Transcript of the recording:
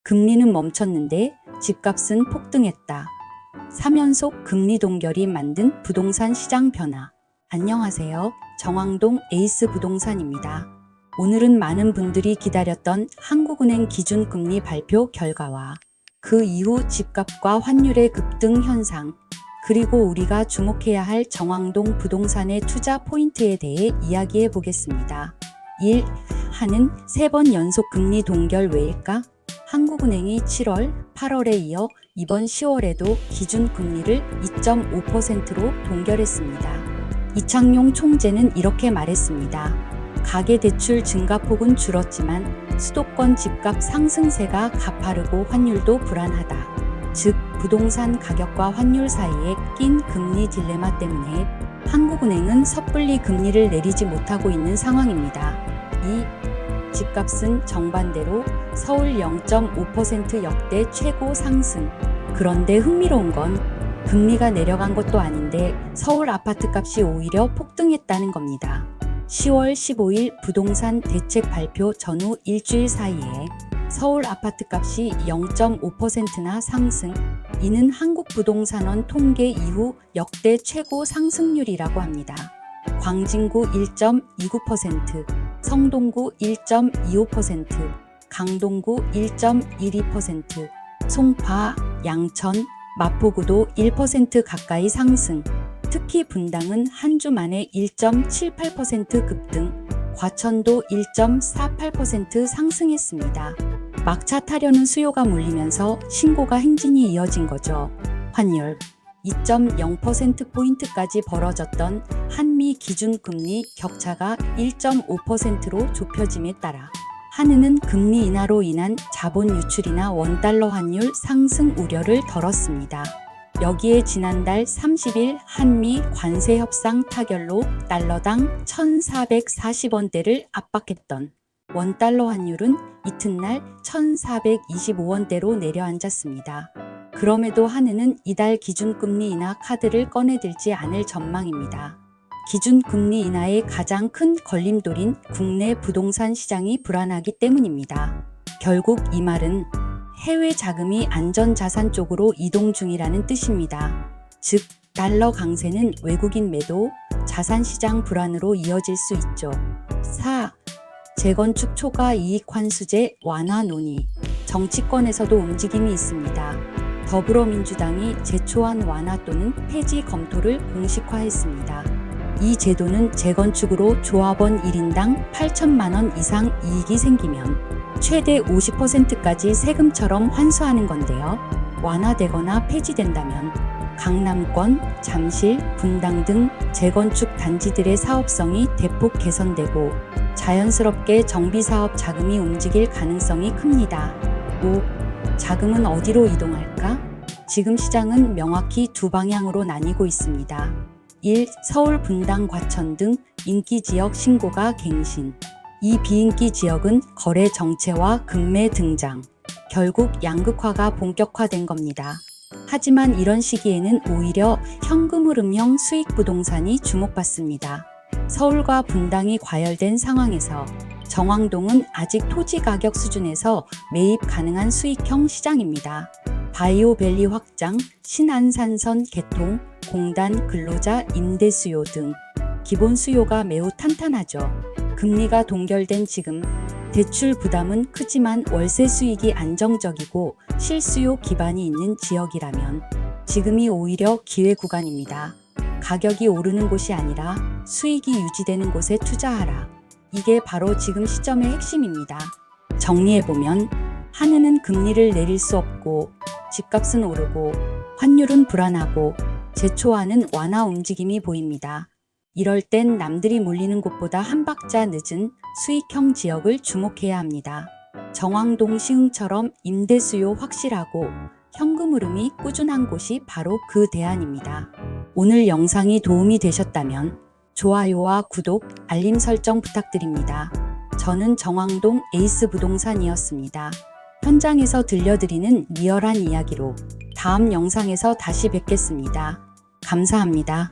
금리는 멈췄는데 집값은 폭등했다. 3연속 금리 동결이 만든 부동산 시장 변화. 안녕하세요. 정왕동 에이스 부동산입니다. 오늘은 많은 분들이 기다렸던 한국은행 기준금리 발표 결과와 그 이후 집값과 환율의 급등 현상, 그리고 우리가 주목해야 할 정왕동 부동산의 투자 포인트에 대해 이야기해 보겠습니다. 1. 한은 3번 연속 금리 동결 왜일까? 한국은행이 7월, 8월에 이어 이번 10월에도 기준금리를 2.5%로 동결했습니다. 이창용 총재는 이렇게 말했습니다. 가계대출 증가폭은 줄었지만 수도권 집값 상승세가 가파르고 환율도 불안하다. 즉, 부동산 가격과 환율 사이에 낀 금리 딜레마 때문에 한국은행은 섣불리 금리를 내리지 못하고 있는 상황입니다. 2. 집값은 정반대로 서울 0.5% 역대 최고 상승. 그런데 흥미로운 건 금리가 내려간 것도 아닌데 서울 아파트값이 오히려 폭등했다는 겁니다. 10월 15일 부동산 대책 발표 전후 일주일 사이에 서울 아파트값이 0.5%나 상승. 이는 한국부동산원 통계 이후 역대 최고 상승률이라고 합니다. 광진구 1.29%, 성동구 1.25%, 강동구 1.12%, 송파, 양천, 마포구도 1% 가까이 상승. 특히 분당은 한 주 만에 1.78% 급등, 과천도 1.48% 상승했습니다. 막차 타려는 수요가 몰리면서 신고가 행진이 이어진 거죠. 환율 2.0%포인트까지 벌어졌던 한미 기준금리 격차가 1.5%로 좁혀짐에 따라 한은은 금리 인하로 인한 자본 유출이나 원달러 환율 상승 우려를 덜었습니다. 여기에 지난달 30일 한미 관세 협상 타결로 달러당 1,440원대를 압박했던 원달러 환율은 이튿날 1,425원대로 내려앉았습니다. 그럼에도 한은은 이달 기준금리 인하 카드를 꺼내들지 않을 전망입니다. 기준금리 인하의 가장 큰 걸림돌인 국내 부동산 시장이 불안하기 때문입니다. 결국 이 말은 해외 자금이 안전자산 쪽으로 이동 중이라는 뜻입니다. 즉, 달러 강세는 외국인 매도, 자산시장 불안으로 이어질 수 있죠. 4. 재건축 초과 이익 환수제 완화 논의. 정치권에서도 움직임이 있습니다. 더불어민주당이 제초안 완화 또는 폐지 검토를 공식화했습니다. 이 제도는 재건축으로 조합원 1인당 8천만 원 이상 이익이 생기면 최대 50%까지 세금처럼 환수하는 건데요. 완화되거나 폐지된다면 강남권, 잠실, 분당 등 재건축 단지들의 사업성이 대폭 개선되고 자연스럽게 정비사업 자금이 움직일 가능성이 큽니다. 5. 자금은 어디로 이동할까? 지금 시장은 명확히 두 방향으로 나뉘고 있습니다. 1. 서울, 분당, 과천 등 인기 지역 신고가 갱신. 이 비인기 지역은 거래 정체와 급매 등장. 결국 양극화가 본격화된 겁니다. 하지만 이런 시기에는 오히려 현금 흐름형 수익 부동산이 주목받습니다. 서울과 분당이 과열된 상황에서 정왕동은 아직 토지 가격 수준에서 매입 가능한 수익형 시장입니다. 바이오밸리 확장, 신안산선 개통, 공단 근로자 임대 수요 등 기본 수요가 매우 탄탄하죠. 금리가 동결된 지금 대출 부담은 크지만 월세 수익이 안정적이고 실수요 기반이 있는 지역이라면 지금이 오히려 기회 구간입니다. 가격이 오르는 곳이 아니라 수익이 유지되는 곳에 투자하라. 이게 바로 지금 시점의 핵심입니다. 정리해보면 한은은 금리를 내릴 수 없고 집값은 오르고 환율은 불안하고 제초안은 완화 움직임이 보입니다. 이럴 땐 남들이 몰리는 곳보다 한 박자 늦은 수익형 지역을 주목해야 합니다. 정왕동 시흥처럼 임대 수요 확실하고 현금 흐름이 꾸준한 곳이 바로 그 대안입니다. 오늘 영상이 도움이 되셨다면 좋아요와 구독, 알림 설정 부탁드립니다. 저는 정왕동 에이스 부동산이었습니다. 현장에서 들려드리는 리얼한 이야기로 다음 영상에서 다시 뵙겠습니다. 감사합니다.